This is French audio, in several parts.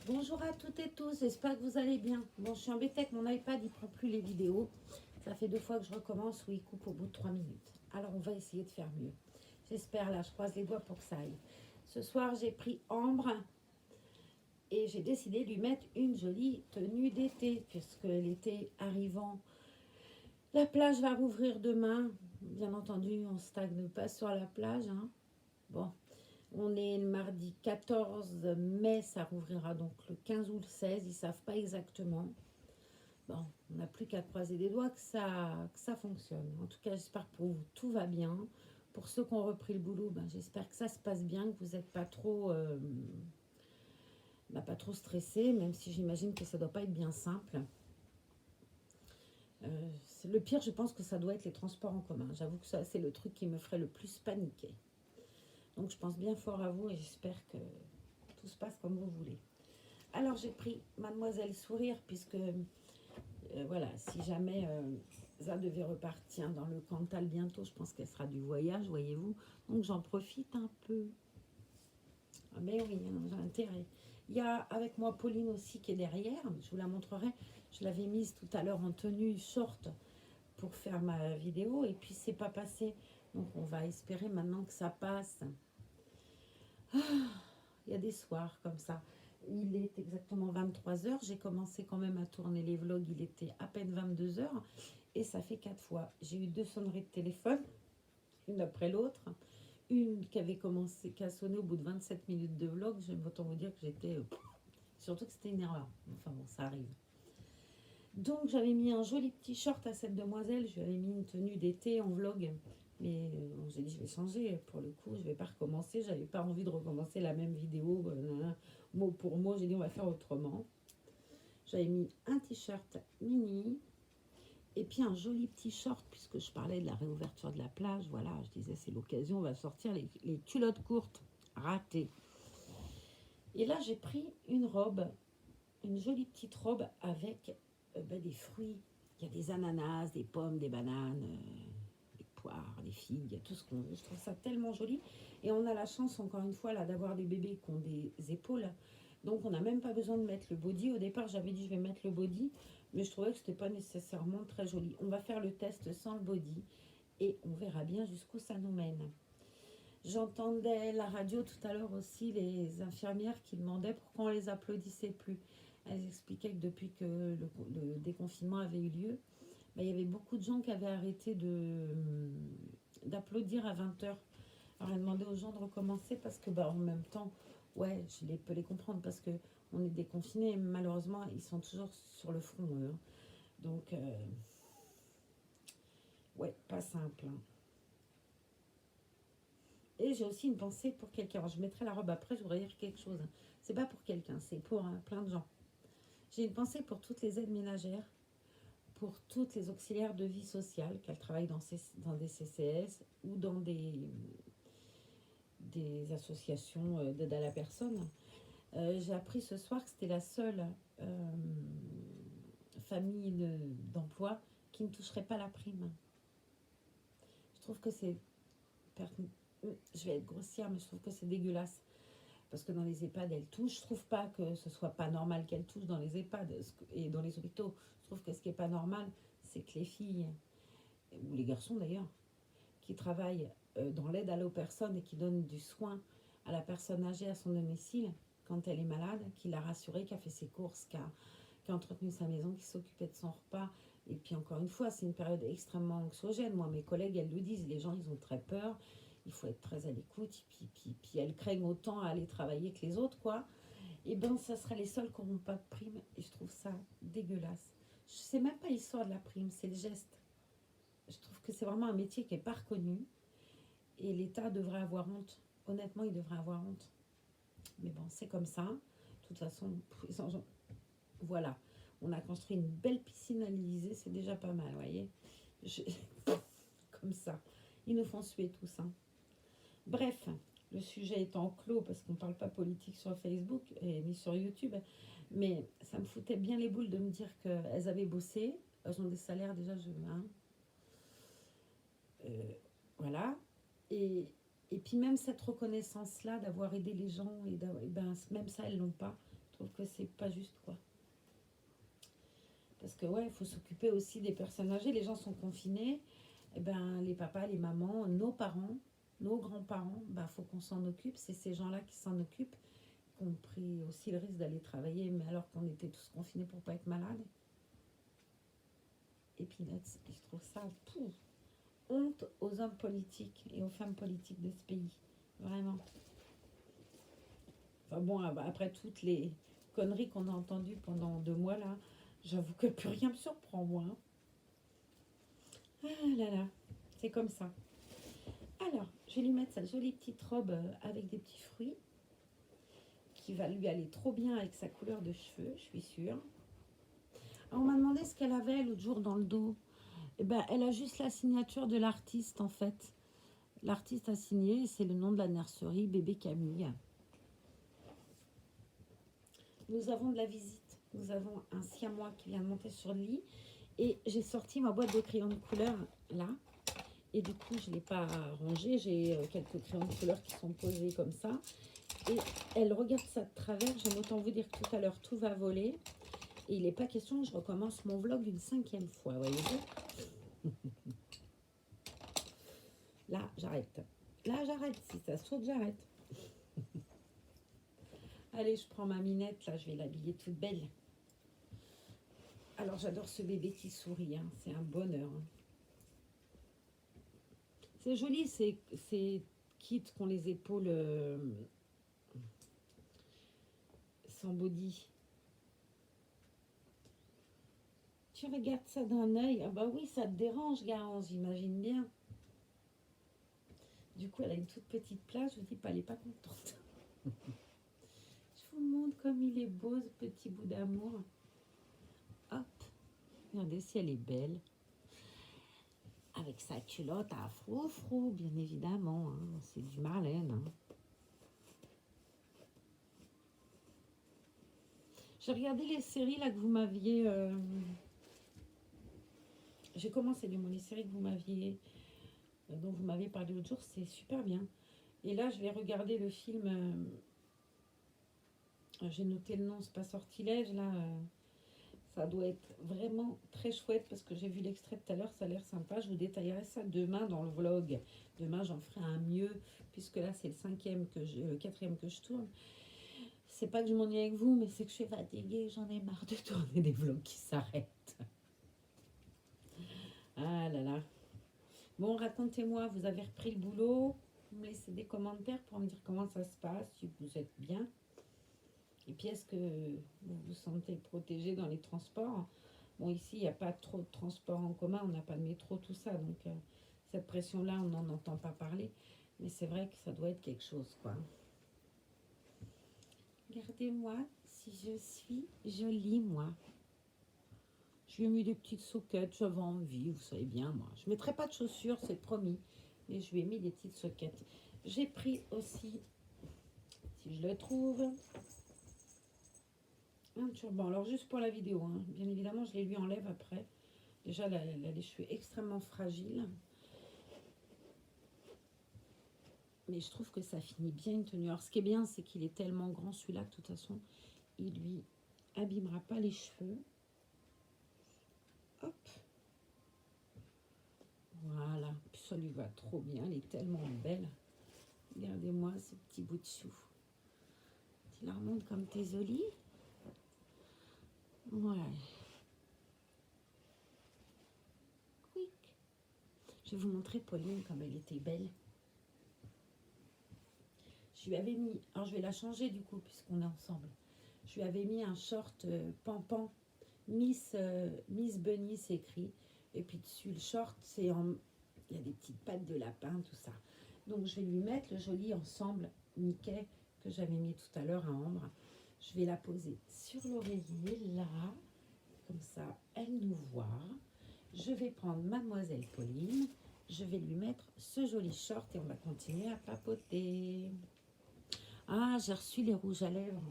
Bonjour à toutes et tous, j'espère que vous allez bien. Bon, je suis embêtée avec mon iPad, il ne prend plus les vidéos. Ça fait 2 fois que je recommence où il coupe au bout de 3 minutes. Alors on va essayer de faire mieux. J'espère, là, je croise les doigts pour que ça aille. Ce soir, j'ai pris Ambre et j'ai décidé de lui mettre une jolie tenue d'été, puisque l'été arrivant, la plage va rouvrir demain. Bien entendu, on ne stagne pas sur la plage, hein. Bon, on est le mardi 14 mai, ça rouvrira donc le 15 ou le 16, ils ne savent pas exactement. Bon, on n'a plus qu'à croiser les doigts que ça fonctionne. En tout cas, j'espère que pour vous, tout va bien. Pour ceux qui ont repris le boulot, ben, j'espère que ça se passe bien, que vous n'êtes pas trop stressés, même si j'imagine que ça ne doit pas être bien simple. Le pire, je pense que ça doit être les transports en commun. J'avoue que ça, c'est le truc qui me ferait le plus paniquer. Donc, je pense bien fort à vous et j'espère que tout se passe comme vous voulez. Alors, j'ai pris Mademoiselle Sourire, puisque voilà, si jamais ça devait repartir dans le Cantal bientôt, je pense qu'elle sera du voyage, voyez-vous. Donc j'en profite un peu. Ah, mais oui, hein, j'ai intérêt. Il y a avec moi Pauline aussi qui est derrière, je vous la montrerai. Je l'avais mise tout à l'heure en tenue short pour faire ma vidéo et puis c'est pas passé. Donc on va espérer maintenant que ça passe. Ah, il y a des soirs comme ça. Il est exactement 23 heures. J'ai commencé quand même à tourner les vlogs. Il était à peine 22 heures. Et ça fait 4 fois. J'ai eu 2 sonneries de téléphone, une après l'autre. Une qui a sonné au bout de 27 minutes de vlog. J'aime autant vous dire que j'étais... surtout que c'était une erreur. Enfin bon, ça arrive. Donc j'avais mis un joli petit short à cette demoiselle. Je lui avais mis une tenue d'été en vlog. Mais j'ai dit je vais changer pour le coup. Je vais pas recommencer. J'avais pas envie de recommencer la même vidéo. Mot pour mot. J'ai dit on va faire autrement. J'avais mis un t-shirt mini. Et puis un joli petit short, puisque je parlais de la réouverture de la plage. Voilà, je disais c'est l'occasion, on va sortir les culottes courtes ratées. Et là, j'ai pris une robe, une jolie petite robe avec des fruits. Il y a des ananas, des pommes, des bananes, des poires, des figues, tout ce qu'on veut. Je trouve ça tellement joli. Et on a la chance, encore une fois, là, d'avoir des bébés qui ont des épaules. Donc, on n'a même pas besoin de mettre le body. Au départ, j'avais dit je vais mettre le body, mais je trouvais que ce n'était pas nécessairement très joli. On va faire le test sans le body et on verra bien jusqu'où ça nous mène. J'entendais la radio tout à l'heure aussi, les infirmières qui demandaient pourquoi on les applaudissait plus. Elles expliquaient que depuis que le déconfinement avait eu lieu, ben, il y avait beaucoup de gens qui avaient arrêté d'applaudir à 20 h. Alors elles demandaient aux gens de recommencer parce que en même temps, ouais, peux les comprendre parce que on est déconfinés, malheureusement, ils sont toujours sur le front, eux, hein. Donc, ouais, pas simple, hein. Et j'ai aussi une pensée pour quelqu'un. Alors, je mettrai la robe après, je voudrais dire quelque chose, hein. C'est pas pour quelqu'un, c'est pour plein de gens. J'ai une pensée pour toutes les aides ménagères, pour toutes les auxiliaires de vie sociale, qu'elles travaillent dans des CCS ou dans des associations d'aide à la personne. J'ai appris ce soir que c'était la seule famille d'emploi qui ne toucherait pas la prime. Je trouve que c'est... Je vais être grossière, mais je trouve que c'est dégueulasse. Parce que dans les EHPAD, elles touchent. Je trouve pas que ce soit pas normal qu'elles touchent dans les EHPAD et dans les hôpitaux. Je trouve que ce qui est pas normal, c'est que les filles, ou les garçons d'ailleurs, qui travaillent dans l'aide à la personne et qui donnent du soin à la personne âgée à son domicile, quand elle est malade, qui l'a rassurée, qui a fait ses courses, qui a entretenu sa maison, qui s'occupait de son repas. Et puis encore une fois, c'est une période extrêmement anxiogène. Moi, mes collègues, elles le disent, les gens, ils ont très peur. Il faut être très à l'écoute. Puis elles craignent autant à aller travailler que les autres, quoi. Et ben, ça serait les seuls qui n'auront pas de prime. Et je trouve ça dégueulasse. Je sais même pas l'histoire de la prime, c'est le geste. Je trouve que c'est vraiment un métier qui n'est pas reconnu. Et l'État devrait avoir honte. Honnêtement, il devrait avoir honte. Mais bon, c'est comme ça. De toute façon, voilà. On a construit une belle piscine à l'Élysée, c'est déjà pas mal, vous voyez. Comme ça. Ils nous font suer tout ça. Bref, le sujet étant clos, parce qu'on ne parle pas politique sur Facebook ni sur YouTube, mais ça me foutait bien les boules de me dire qu'elles avaient bossé. Elles ont des salaires déjà, voilà. Et puis même cette reconnaissance-là d'avoir aidé les gens, et ben, même ça, elles l'ont pas. Je trouve que c'est pas juste, quoi. Parce que, ouais, il faut s'occuper aussi des personnes âgées. Les gens sont confinés. Eh ben, les papas, les mamans, nos parents, nos grands-parents, bah, faut qu'on s'en occupe. C'est ces gens-là qui s'en occupent, qui ont pris aussi le risque d'aller travailler, mais alors qu'on était tous confinés pour pas être malades. Et peanuts, je trouve ça honte aux hommes politiques et aux femmes politiques de ce pays. Vraiment. Enfin bon, après toutes les conneries qu'on a entendues pendant 2 mois là, j'avoue que plus rien me surprend, moi. Ah là là, c'est comme ça. Alors, je vais lui mettre sa jolie petite robe avec des petits fruits qui va lui aller trop bien avec sa couleur de cheveux, je suis sûre. Alors, on m'a demandé ce qu'elle avait l'autre jour dans le dos. Eh ben, elle a juste la signature de l'artiste en fait. L'artiste a signé, c'est le nom de la nurserie, bébé Camille. Nous avons de la visite. Nous avons un siamois qui vient de monter sur le lit. Et j'ai sorti ma boîte de crayons de couleur là. Et du coup, je ne l'ai pas rangée. J'ai quelques crayons de couleur qui sont posés comme ça. Et elle regarde ça de travers. J'aime autant vous dire que tout à l'heure, tout va voler. Et il n'est pas question que je recommence mon vlog une 5e fois, voyez-vous. Là, j'arrête. Là, j'arrête. Si ça saute, j'arrête. Allez, je prends ma minette. Là, je vais l'habiller toute belle. Alors, j'adore ce bébé qui sourit. Hein. C'est un bonheur. Hein. C'est joli, ces kits qui ont les épaules sans body. Tu regardes ça d'un œil. Ah bah oui, ça te dérange, Garance, j'imagine bien. Du coup, elle a une toute petite place. Je vous dis pas, elle n'est pas contente. Je vous montre comme il est beau, ce petit bout d'amour. Hop. Regardez si elle est belle. Avec sa culotte à froufrou, bien évidemment. Hein. C'est du Marlène. Hein. J'ai regardé les séries là que vous m'aviez... J'ai commencé du moins les séries que vous m'aviez... dont vous m'avez parlé l'autre jour, c'est super bien. Et là, je vais regarder le film... j'ai noté le nom, c'est pas Sortilège, là... ça doit être vraiment très chouette parce que j'ai vu l'extrait tout à l'heure, ça a l'air sympa. Je vous détaillerai ça demain dans le vlog. Demain, j'en ferai un mieux puisque là, c'est le 4e que je tourne. C'est pas que je m'ennuie avec vous, mais c'est que je suis fatiguée. J'en ai marre de tourner des vlogs qui s'arrêtent. Ah là là. Bon, racontez-moi, vous avez repris le boulot. Vous me laissez des commentaires pour me dire comment ça se passe, si vous êtes bien. Et puis, est-ce que vous vous sentez protégé dans les transports? Bon, ici, il n'y a pas trop de transports en commun, on n'a pas de métro, tout ça. Donc, cette pression-là, on n'en entend pas parler. Mais c'est vrai que ça doit être quelque chose, quoi. Regardez-moi si je suis jolie, moi. Je lui ai mis des petites soquettes, j'avais envie, vous savez bien, moi. Je ne mettrai pas de chaussures, c'est promis. Mais je lui ai mis des petites soquettes. J'ai pris aussi, si je le trouve... un turban, alors juste pour la vidéo, hein. Bien évidemment je les lui enlève après. Déjà elle a les cheveux extrêmement fragiles. Mais je trouve que ça finit bien une tenue. Alors ce qui est bien c'est qu'il est tellement grand celui-là que de toute façon il lui abîmera pas les cheveux. Hop. Voilà, puis ça lui va trop bien, elle est tellement belle. Regardez-moi ce petit bout de chou. Tu la remontes comme tes olives. Ouais. Quick. Je vais vous montrer Pauline comme elle était belle. Je lui avais mis, alors je vais la changer du coup puisqu'on est ensemble. Je lui avais mis un short pampan Miss Bunny, c'est écrit. Et puis dessus le short, il y a des petites pattes de lapin, tout ça. Donc je vais lui mettre le joli ensemble Mickey que j'avais mis tout à l'heure à Ambre. Je vais la poser sur l'oreiller là, comme ça elle nous voit. Je vais prendre Mademoiselle Pauline, je vais lui mettre ce joli short et on va continuer à papoter. Ah, j'ai reçu les rouges à lèvres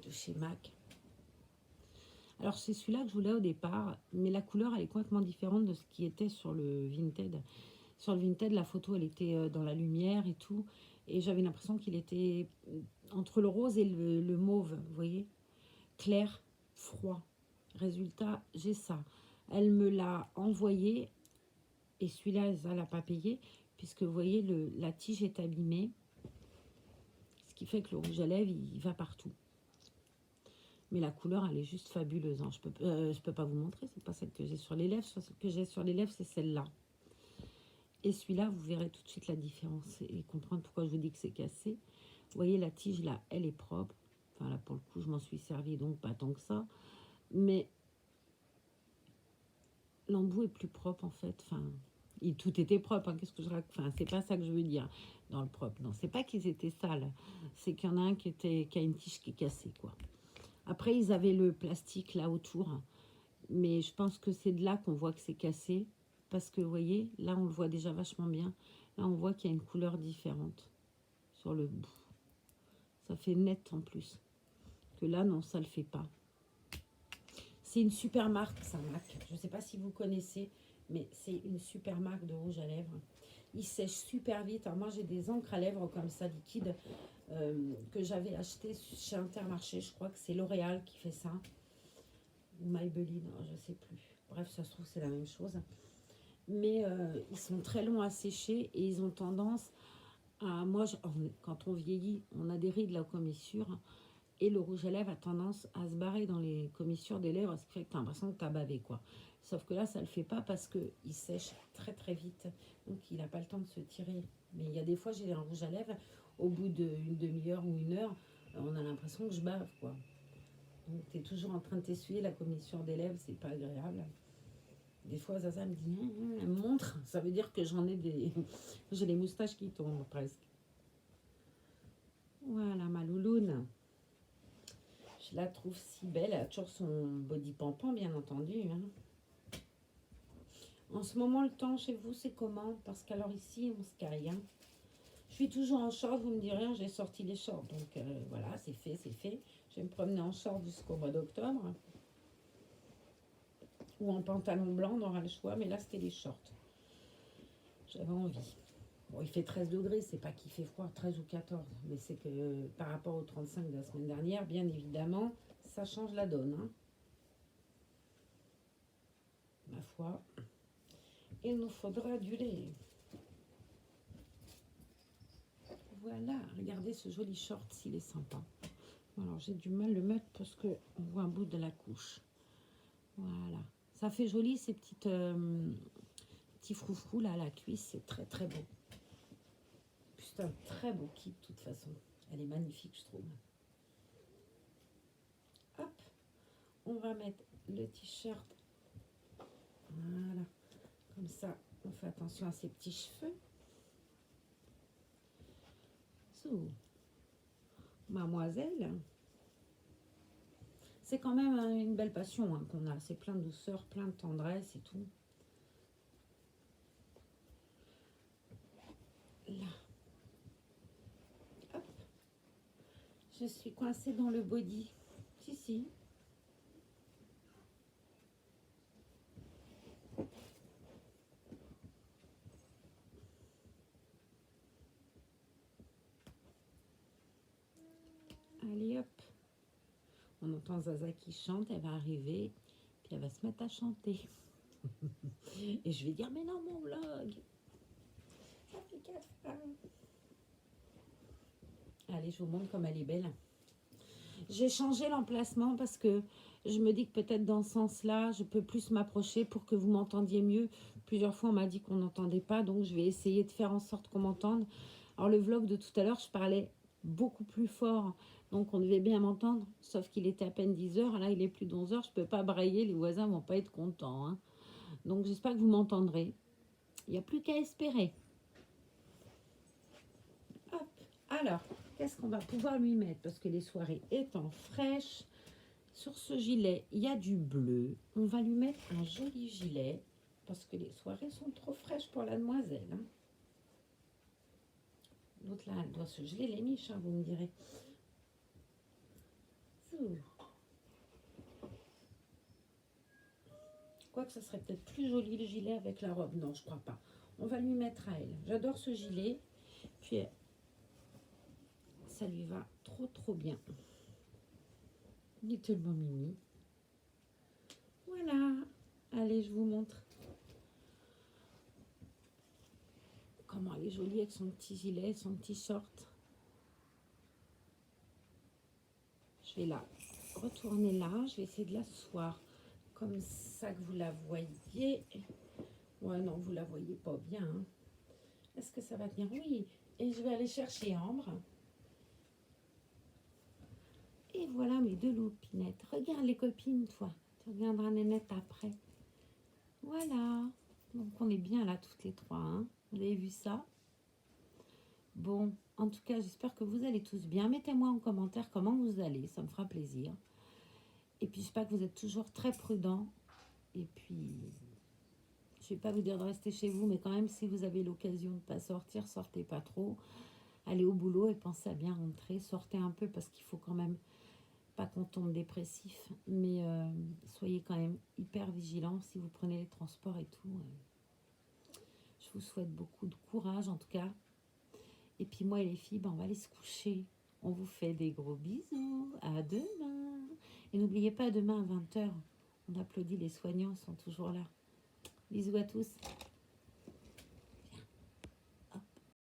de chez MAC. Alors c'est celui-là que je voulais au départ, mais la couleur elle est complètement différente de ce qui était sur le Vinted. Sur le Vinted, la photo elle était dans la lumière et tout, Et j'avais l'impression qu'il était entre le rose et le mauve, vous voyez, clair, froid. Résultat, j'ai ça. Elle me l'a envoyé et celui-là, elle ne l'a pas payé puisque vous voyez, la tige est abîmée. Ce qui fait que le rouge à lèvres, il va partout. Mais la couleur, elle est juste fabuleuse. Hein. Je peux pas vous montrer, c'est pas celle que j'ai sur les lèvres. Celle que j'ai sur les lèvres, c'est celle-là. Et celui-là, vous verrez tout de suite la différence et comprendre pourquoi je vous dis que c'est cassé. Vous voyez, la tige, là, elle est propre. Enfin, là, pour le coup, je m'en suis servi, donc pas tant que ça. Mais l'embout est plus propre, en fait. Enfin, tout était propre. Hein. Qu'est-ce que je raconte? Enfin, c'est pas ça que je veux dire dans le propre. Non, c'est pas qu'ils étaient sales. C'est qu'il y en a un qui a une tige qui est cassée, quoi. Après, ils avaient le plastique là autour. Mais je pense que c'est de là qu'on voit que c'est cassé. Parce que, vous voyez, là, on le voit déjà vachement bien. Là, on voit qu'il y a une couleur différente sur le bout. Ça fait net en plus. Que là, non, ça ne le fait pas. C'est une super marque, ça, MAC. Je ne sais pas si vous connaissez, mais c'est une super marque de rouge à lèvres. Il sèche super vite. Alors moi, j'ai des encres à lèvres comme ça, liquides, que j'avais acheté chez Intermarché. Je crois que c'est L'Oréal qui fait ça. Ou Maybelline, je ne sais plus. Bref, ça se trouve, c'est la même chose. Mais ils sont très longs à sécher et ils ont tendance à... Quand on vieillit, on a des rides là aux commissures. Et le rouge à lèvres a tendance à se barrer dans les commissures des lèvres, ce qui fait que tu as l'impression que tu as bavé, quoi. Sauf que là, ça ne le fait pas parce qu'il sèche très très vite. Donc, il n'a pas le temps de se tirer. Mais il y a des fois, j'ai un rouge à lèvres, au bout d'une demi-heure ou une heure, on a l'impression que je bave, quoi. Donc, tu es toujours en train de t'essuyer la commissure des lèvres, c'est pas agréable. Des fois, Zaza me dit, elle me montre, ça veut dire que j'en ai des... j'ai les moustaches qui tombent presque. Voilà, ma louloune. Je la trouve si belle. Elle a toujours son body pampan, bien entendu. Hein. En ce moment, le temps chez vous, c'est comment? Parce qu'alors ici, on se caille. Hein. Je suis toujours en short, vous me direz, j'ai sorti les shorts. Donc voilà, c'est fait, c'est fait. Je vais me promener en short jusqu'au mois d'octobre. Ou en pantalon blanc, on aura le choix. Mais là, c'était les shorts. J'avais envie. Bon, il fait 13 degrés, c'est pas qu'il fait froid, 13 ou 14. Mais c'est que par rapport aux 35 de la semaine dernière, bien évidemment, ça change la donne. Hein. Ma foi, il nous faudra du lait. Voilà, regardez ce joli short, s'il est sympa. Alors, j'ai du mal à le mettre parce qu'on voit un bout de la couche. Voilà. Ça fait joli, ces petits froufrous là à la cuisse. C'est très, très beau. C'est un très beau kit, de toute façon. Elle est magnifique, je trouve. Hop. On va mettre le t-shirt. Voilà. Comme ça, on fait attention à ses petits cheveux. So. Mademoiselle. C'est quand même une belle passion hein, qu'on a. C'est plein de douceur, plein de tendresse et tout. Là. Hop. Je suis coincée dans le body. Si, si. Allez, hop. On entend Zaza qui chante, elle va arriver, puis elle va se mettre à chanter. Et je vais dire, mais non, mon vlog. Ça fait 4 ans. Allez, je vous montre comme elle est belle. J'ai changé l'emplacement parce que je me dis que peut-être dans ce sens-là, je peux plus m'approcher pour que vous m'entendiez mieux. Plusieurs fois, on m'a dit qu'on n'entendait pas, donc je vais essayer de faire en sorte qu'on m'entende. Alors, le vlog de tout à l'heure, je parlais beaucoup plus fort, donc on devait bien m'entendre, sauf qu'il était à peine 10 heures. Là, il est plus d'11 heures, je ne peux pas brailler, les voisins ne vont pas être contents. Hein. Donc, j'espère que vous m'entendrez. Il n'y a plus qu'à espérer. Hop, alors... Qu'est-ce qu'on va pouvoir lui mettre? Parce que les soirées étant fraîches, sur ce gilet, il y a du bleu. On va lui mettre un joli gilet, parce que les soirées sont trop fraîches pour la demoiselle. Hein. L'autre là, elle doit se geler les miches, hein, vous me direz. Quoique ça serait peut-être plus joli le gilet avec la robe. Non, je crois pas. On va lui mettre à elle. J'adore ce gilet. Puis Ça lui va trop trop bien. Il est tellement mimi. Voilà. Allez, je vous montre comment elle est jolie avec son petit gilet, son petit short. Je vais la retourner là. Je vais essayer de l'asseoir comme ça que vous la voyez. Ouais, non, vous la voyez pas bien. Hein. Est-ce que ça va tenir? Oui. Et je vais aller chercher Ambre. Et voilà mes deux loupinettes. Regarde les copines, toi. Tu regarderas Nénette après. Voilà. Donc on est bien là toutes les trois. Hein. Vous avez vu ça? Bon, en tout cas, j'espère que vous allez tous bien. Mettez-moi en commentaire comment vous allez. Ça me fera plaisir. Et puis j'espère que vous êtes toujours très prudents. Et puis, je ne vais pas vous dire de rester chez vous, mais quand même, si vous avez l'occasion de ne pas sortir, sortez pas trop. Allez au boulot et pensez à bien rentrer. Sortez un peu parce qu'il faut quand même pas qu'on tombe dépressif. Mais soyez quand même hyper vigilants si vous prenez les transports et tout. Je vous souhaite beaucoup de courage en tout cas. Et puis moi et les filles, ben, on va aller se coucher. On vous fait des gros bisous. À demain. Et n'oubliez pas, demain à 20 h, on applaudit les soignants, ils sont toujours là. Bisous à tous.